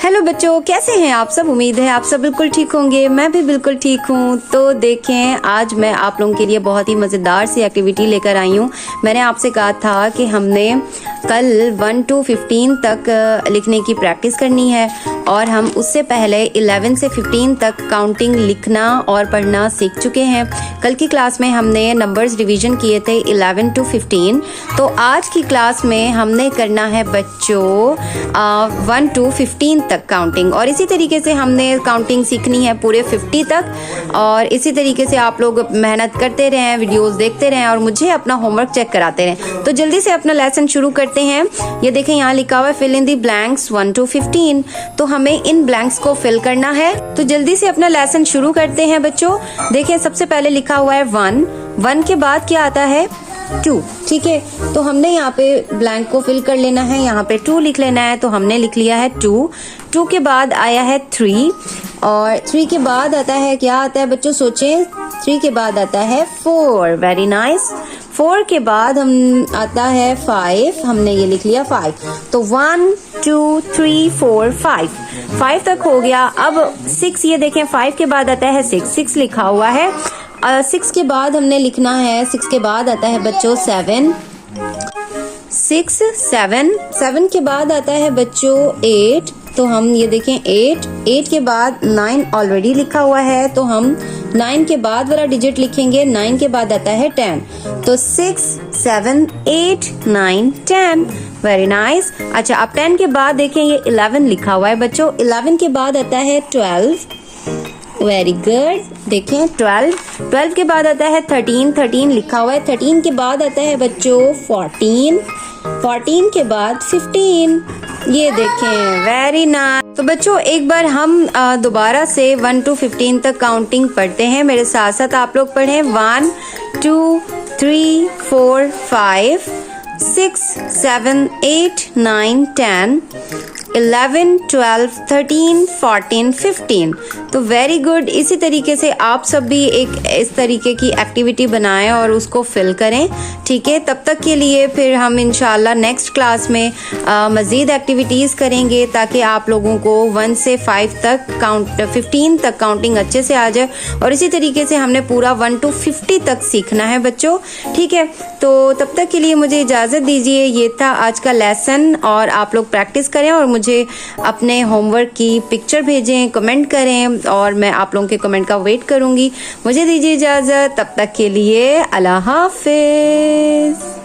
Hello बच्चों, कैसे हैं आप सब। उम्मीद है आप सब बिल्कुल ठीक होंगे। मैं भी बिल्कुल ठीक हूँ। तो देखें, आज मैं आप लोगों के लिए बहुत ही मज़ेदार सी एक्टिविटी लेकर आई हूँ। मैंने आपसे कहा था कि हमने कल 1 to 15 तक लिखने की प्रैक्टिस करनी है और हम उससे पहले 11 से 15 तक काउंटिंग लिखना और पढ़ना सीख चुके हैं। कल की क्लास में हमने नंबर्स डिवीज़न किए थे 11 to 15। तो आज की क्लास में हमने करना है बच्चों 1 to 15 तक काउंटिंग, और इसी तरीके से हमने काउंटिंग सीखनी है पूरे 50 तक। और इसी तरीके से आप लोग मेहनत करते रहें, वीडियोस देखते रहें और मुझे अपना होमवर्क चेक कराते रहें। तो जल्दी से अपना लेसन शुरू करते हैं। ये देखें, यहाँ लिखा हुआ है fill in the blanks 1 to 15। तो हमें इन ब्लैंक्स को फिल करना है। तो जल्दी से अपना लेसन शुरू करते हैं बच्चों। देखें, सबसे पहले लिखा हुआ है 1 के बाद क्या आता है 2। ठीक है, तो हमने यहाँ पे ब्लैंक को फिल कर लेना है। यहाँ पे 2 लिख लेना है। तो हमने लिख लिया है 2 के बाद आया है 3, और 3 के बाद आता है, क्या आता है बच्चों, सोचें। 3 के बाद आता है 4। Very nice. 4 के बाद हम आता है 5। हमने ये लिख लिया 5। तो 1 2 3 4 5 तक हो गया। अब 6, ये देखें 5 के बाद आता है 6 लिखा हुआ है। 6 के बाद हमने लिखना है, 6 के बाद आता है बच्चों 7 7 के बाद आता है बच्चों 8। तो हम ये देखें 8 के बाद 9 ऑलरेडी लिखा हुआ है। तो हम 9 के बाद वाला डिजिट लिखेंगे। 9 के बाद आता है 10। तो 6 7 8 9 10। Very nice. अच्छा, अब 10 के बाद देखें ये 11 लिखा हुआ है बच्चों। 11 के बाद आता है 12। Very good. देखें 12 के बाद आता है 13 लिखा हुआ है। 13 के बाद आता है बच्चों 14 के बाद 15। ये देखें, वेरी नाइस। तो बच्चों एक बार हम दोबारा से 1 to 15 तक काउंटिंग पढ़ते हैं। मेरे साथ साथ आप लोग पढ़ें। 1 2 3 4 5 6 7 8 9 10 11 12 13 14 15। तो वेरी गुड। इसी तरीके से आप सब भी एक इस तरीके की एक्टिविटी बनाएं और उसको फिल करें। ठीक है, तब तक के लिए फिर हम इंशाल्लाह नेक्स्ट क्लास में मज़ीद एक्टिविटीज़ करेंगे ताकि आप लोगों को 1 से 5 तक 15 तक काउंटिंग अच्छे से आ जाए। और इसी तरीके से हमने पूरा 1 to 50 तक सीखना है बच्चों। ठीक है, तो तब तक के लिए मुझे इजाज़त दीजिए। ये था आज का लेसन, और आप लोग प्रैक्टिस करें और मुझे अपने होमवर्क की पिक्चर भेजें, कमेंट करें, और मैं आप लोगों के कमेंट का वेट करूंगी। मुझे दीजिए इजाज़त। तब तक के लिए अल्लाह हाफिज़।